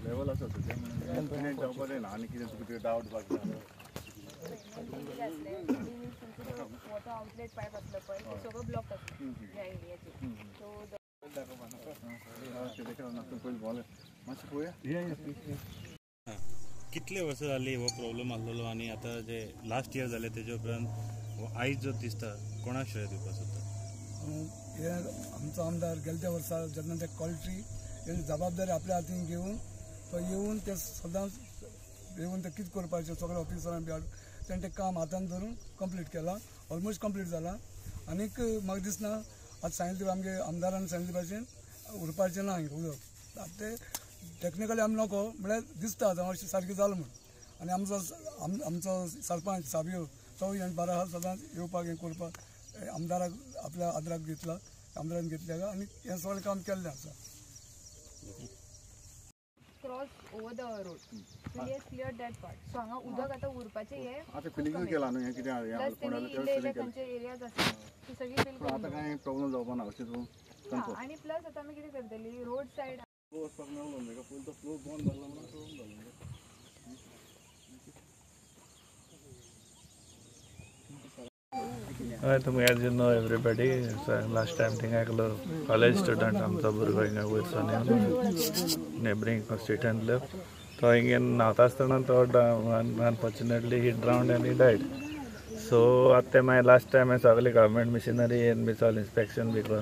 Level असं जावपाचें ना आनी कितें तुका डावट वॉटर आउटलेट पाईप असलं पण ते सगळं ब्लॉक असतं ह्या एरियाचे कितले वर्ष जाली हो प्रॉब्लेम आसलेलो आनी आतां जे लास्ट इयर जाले तेजे उपरांत आयज जो दिसता कोणाक श्रेय दिवपाक सोदता? हे आमचो आमदार गेल्या वर्सा जेन्ना ते क्वॉलिटी जबाबदारी आपल्या हातीन घेवन तो येवन ते सदांच येवन ते कितें करपाचें सगळ्या ऑफिसरांक बी हाडून तेणें तें काम हातान धरून कंप्लीट केलां. ऑलमोस्ट कंप्लीट जालां. आनीक म्हाका दिसना आतां सांगिल्लें आमगे आमदारान सांगिल्ले भाशेन उरपाचें ना हांगा उदक. आतां ते टॅक्निकली आमी नको म्हळ्यार दिसता आतां अशें सारकें जालां म्हूण. आनी आमचो सरपंच साबियो तो हें बारा सदांच येवपाक हें करपाक आमदाराक आपल्या आदराक घेतला आमदारान घेतल्या आनी हें सगळें काम केल्लें आसा. Cross over the road so he has clear that part. So हांगा उदक आतां उरपाचें हे आतां फिलिंग केला न्हू हें कितें प्लस तेणी इल्ले खंयचे एरियाज आसा ती सगळी फिल करून आतां कांय प्रॉब्लेम जावपा ना अशें तूं कन्फर्म. आनी प्लस आतां आमी कितें करतली रोड सायड वचपाक मेळलो न्हू पयलीं तो फ्लो बंद जालो म्हणून प्रॉब्लेम जालो. As you know, everybody, last time thing I college student, आमचा भुरगो हिंगा वयरसान neighboring constituent live. So हिंगा न्हावता आसतना तो unfortunately he drowned and he died. So आतां my last time I सगळी government machinery and बी सगळी inspection बी कर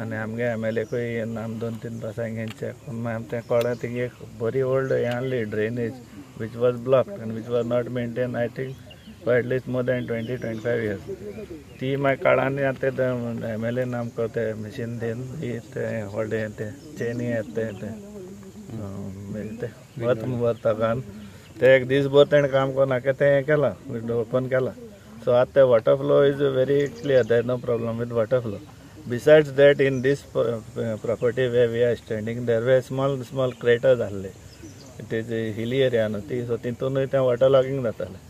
आनी आमगे MLA येवन आमी 2-3 पास हिंगा चेक करून आमी तें कळ्ळें थिंगा एक बरी ओल्ड हें आहली drainage which was blocked and which was not maintained I think for at least more than 20-25 years. ती मागीर काळांनी आतां ते MLA आमकां ते मशीन दिवन ते व्हडलें ते चेनी येता ते वत ताकान ते एक दीस भर तेणें काम करून नाका तें हें केलां ओपन केलां. सो आतां ते water flow is very clear. There no problem with water flow. Besides that, in this property where we are standing, there were small craters ahले. It is a hilly area न्हू ती so तितूनय तें water logging जातालें.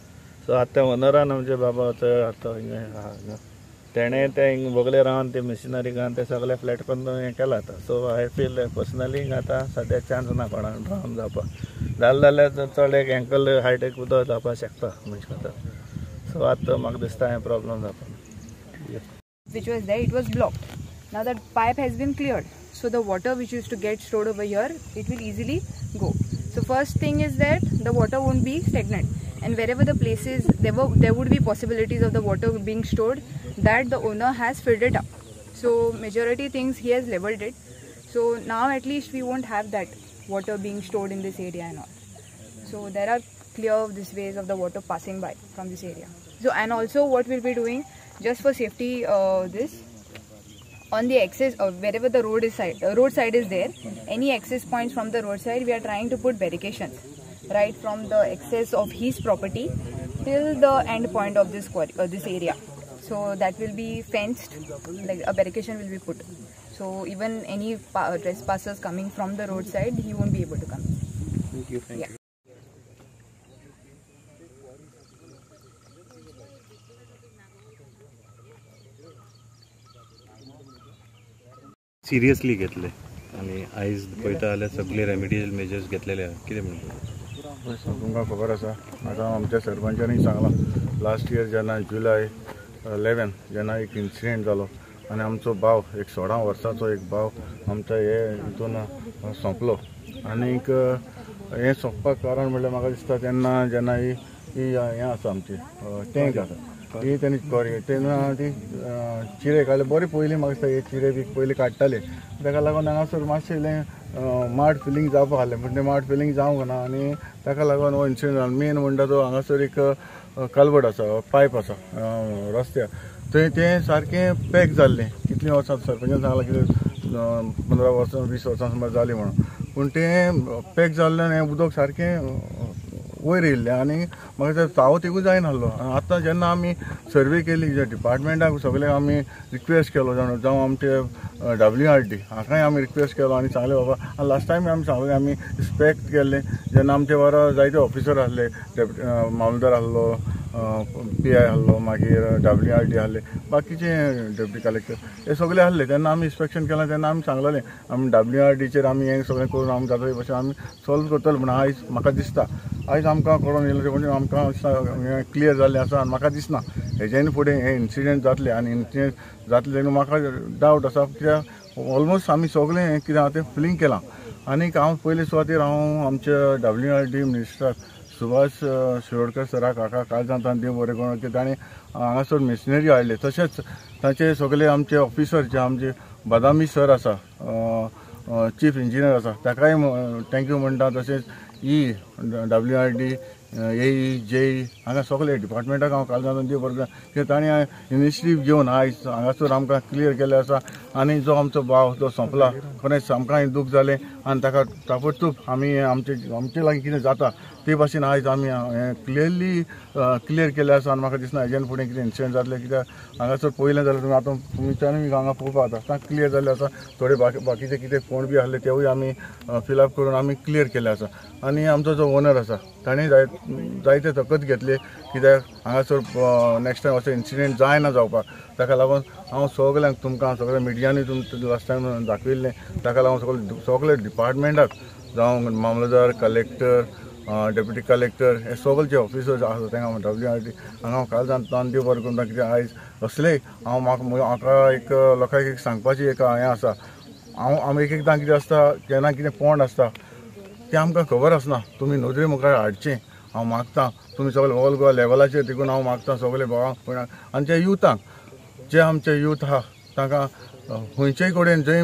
So आतां ओनरान आमचे बाबा आतां तेणें तें हिंगा बोगले रावन ती मशिनरी घालून ते सगळे फ्लॅट करून हें केलां आतां. सो आय फील पर्सनली आतां सद्या चान्स ना कोणाक ड्रावन जावपाक. जालें जाल्यार चड एक एंकल हायट उदक जावपाक शकता मनशा खातीर. सो आतां म्हाका दिसता हें प्रॉब्लम जावपाक. which was there, it was blocked. Now that pipe has been cleared, so the water which used to get stored over here, it will easily go. So first thing is that the water won't be stagnant, and wherever the places there would be possibilities of the water being stored, that the owner has filled it up. So majority things he has leveled it. So now at least we won't have that water being stored in this area and all. So there are clear these ways of the water passing by from this area. So and also what we'll be doing just for safety, this on the access wherever the road side is there, any access points from the roadside, we are trying to put barricades right from the access of his property till the end point of this area. So that will be fenced, like a barricade will be put. So even any trespassers coming from the roadside, he won't be able to come. Thank you. Thank you. Seriously घेतले आनी आयज पळयता जाल्यार सगळे remedial measures घेतलेले कितें म्हणटा तुमकां खबर आसा आतां आमच्या सरपंचांनी सांगलां लास्ट इयर जेन्ना जुलय 11 जेन्ना एक इन्सिडेंट जालो आनी आमचो भाव एक 16 वर्साचो एक भाव आमच्या हे हितून सोंपलो. आनीक हें सोंपपाक कारण म्हणल्यार म्हाका दिसता तेन्ना जेन्ना ही हें आसा आमची टँक आसा ती तेणी तेन्ना ती चिरे काडले बरे पयलीं म्हाका दिसता हे चिरे बी पयलीं काडटाले ताका लागून हांगासर मातशें इल्लें माड फिलींग जावपाक आहलें पूण तें माड फिलींग जावंक ना आनी ताका लागून हो इन्सिडंट जालो. मेन म्हणटा तो हांगासर एक कल्वट आसा पायप आसा रस्त्यार थंय तें सारकें पॅक जाल्लें. कितलीं वर्सां सरपंचान सांगलां कितें 15 वर्सां 20 वर्सां सुमार जालीं म्हणून पूण तें पॅक जाल्लें आनी हें उदक सारकें वयर येयल्लें आनी म्हाका दिसता चावो तिगूय जायनासलो. आतां जेन्ना आमी सर्वे केली डिपार्टमेंटाक सगळ्यांक आमी रिक्वेस्ट केलो जावं आमचे WRD हाकाय आमी रिक्वेस्ट केलो आनी सांगलें बाबा लास्ट टायम आमी सांगलें आमी इन्स्पेक्ट केल्लें जेन्ना आमचे बरो जायते ऑफिसर आसले मामलेदार आहलो PI आहलो, मागीर WRD आहले, बाकीचे डेप्युटी कलेक्टर हे सगळे आहले. तेन्ना आमी इन्स्पेक्शन केलें तेन्ना आमी सांगलेलें आमी WRDचेर आमी हें सगळें करून आमी जाता भशेन आमी सॉल्व करतले म्हणून आयज म्हाका दिसता आयज आमकां कळोन येयलें म्हणजे आमकां क्लियर जाल्लें आसा आनी म्हाका दिसना हेज्यान फुडें हे इन्सिडेंट जातले आनी इन्सिडेंट जातले तेन्ना म्हाका डावट आसा कित्याक ऑलमोस्ट आमी सगळें कितें आहा तें फिलींग केलां. आनीक हांव पयले सुवातेर हांव आमच्या WRD मिनिस्टर सुभाष शिरोडकर सराक हाका काल तांणी देव बरें करून की ताणें हांगासर मिशनरी हाडले. तशेंच तांचे सगळे आमचे ऑफिसर जे आमचे बदामी सर आसा चीफ इंजिनियर आसा ताकाय थँक्यू म्हणटा. तशेंच WRD AE JE हांगा सगळे डिपार्टमेंटाक हांव काल देव बरें की ताणें इनिशिएटीव घेवन आयज हांगासर आमकां क्लियर केलें आसा. आनी जो आमचो भाव जो सोंपला खरेंच आमकां दूख जालें आनी ताका ताबडतोब आमी आमचे लागीं कितें जाता ते भाशेन आयज आमी क्लियरली क्लियर केलें आसा. आनी म्हाका दिसना हेज्यान फुडें कितें इन्सिडेंट जातलें कित्याक हांगासर पयलें जाल्यार तुमी आतां तुमच्यानी हांगा पळोवपाक जाता क्लियर जाल्लें आसा. थोडे बाकीचे कितें फोण बी आहले तेवूय आमी फिलअप करून आमी क्लियर केले आसा. आनी आमचो जो ओनर आसा ताणें जायते तकत घेतले कित्याक हांगासर नेक्स्ट टायम असो इन्सिडेंट जायना जावपाक. ताका लागून हांव सगळ्यांक तुमकां सगळ्या मिडियांनी लास्ट टायम दाखयल्लें ताका लागून सगळे डिपार्टमेंटाक जावं मामलेदार कलेक्टर डेप्युटी कलेक्टर हे सगळे जे ऑफिसर्स आसा तांकां WRD हांगा काल तांणी देव बरें करून कित्याक आयज असले म्हाका एक लोकांक एक सांगपाची एक हें आसा. हांव एकदां कितें आसता जेन्ना कितें पोंड आसता तें आमकां खबर आसना तुमी नदरे मुखार हाडचें. हांव मागतां तुमी सगळे ऑल गोवा लेवलाचेर देखून हांव मागतां सगळे भावांक भयणांक आनी जे युथांक जे आमचे यूथ आहा तांकां खंयचेय कडेन जंय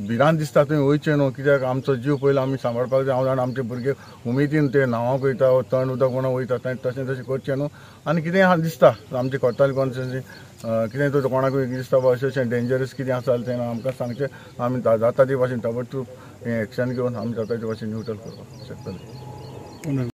भिरांत दिसता थंय वयचें न्हू कित्याक आमचो जीव पयलो आमी सांबाळपाक जाय. हांव जाणा आमचे भुरगे उमेदीन ते न्हांवाक वयता तण उदक म्हणून वयता तशें करचें न्हू. आनी कितें दिसता आमचे कोर्ताली कॉन्स्टिट्युएन्सी कितें तर कोणाकूय दिसता अशें डेंजरस कितें आसा तें आमकां सांगचें आमी जाता ते भाशेन ताबडतोब हें एक्शन घेवन आमी जाता ते भाशेन न्यूट्रल करपाक शकतले.